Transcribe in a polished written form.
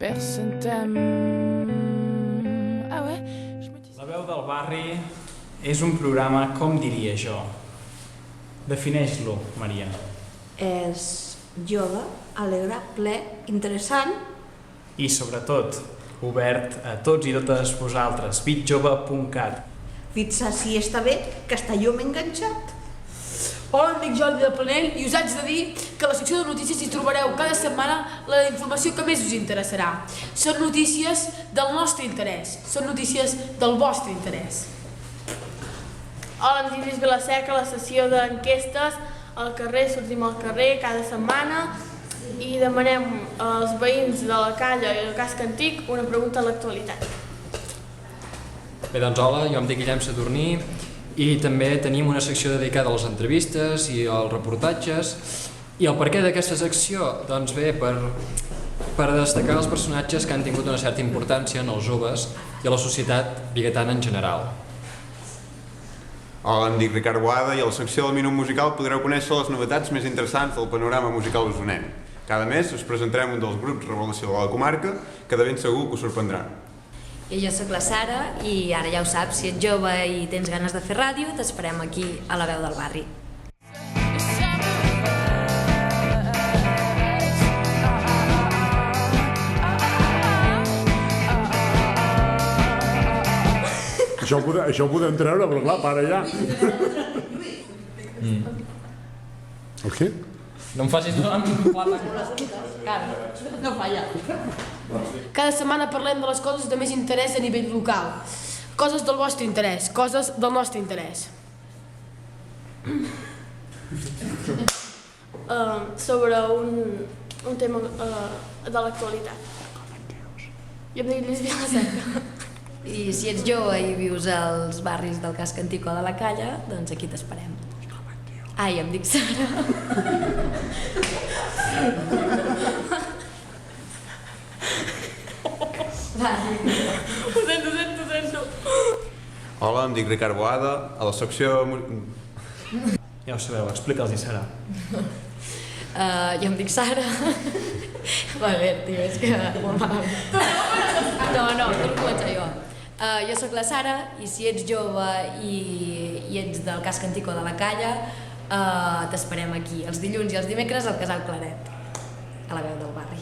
Persentem. Ah ouais? La veu del barri és un programa, com diria jo? Defineix-lo, Maria. És jove, alegre, ple, interessant. I sobretot, obert a tots i totes vosaltres, bitjove.cat. Pizza si està bé, Castelló m'ha enganxat. Hola, em dic Jordi del Planell i us haig de dir que a la secció de notícies hi trobareu cada setmana la informació que més us interessarà. Són notícies del nostre interès, són notícies del vostre interès. Hola, em dic Lluís Vilaseca, la sessió d'enquestes al carrer, sortim al carrer cada setmana i demanem als veïns de la Calla i del Casc Antic una pregunta a l'actualitat. Bé, doncs hola, jo em dic Guillem Sadurní i també tenim una secció dedicada a les entrevistes i als reportatges. I el perquè d'aquesta secció? Doncs bé, per destacar els personatges que han tingut una certa importància en els joves i a la societat biguetana en general. Hola, em dic Ricard Boada i a la secció del Minut Musical podreu conèixer les novetats més interessants del panorama musical usonenc. Cada mes us presentarem un dels grups revelació de la comarca que de ben segur que us sorprendrà. I jo sóc la Sara i ara ja ho saps, si ets jove i tens ganes de fer ràdio, t'esperem aquí a la veu del barri. Això ho podem treure, però clar, para ja. El què? No em facis amb plata. No falla. Cada setmana parlem de les coses de més interès a nivell local. Coses del vostre interès, coses del nostre interès. Sobre un tema de l'actualitat. Jo em dic Lluís Vilaseca. I si ets jove i vius als barris del Casc Antic o de la Calla, doncs aquí t'esperem. Ai, em dic Sara. Ho sento. Hola, em dic Ricard Boada, a la secció... Ja ho sabeu, explica'ls-hi, Sara. Jo em dic Sara. Va bé, tio, és que... No, torno a començar jo. Jo sóc la Sara i si ets jove i ets del Casc Antic o de la Calla, t'esperem aquí els dilluns i els dimecres al Casal Claret, a la veu del barri.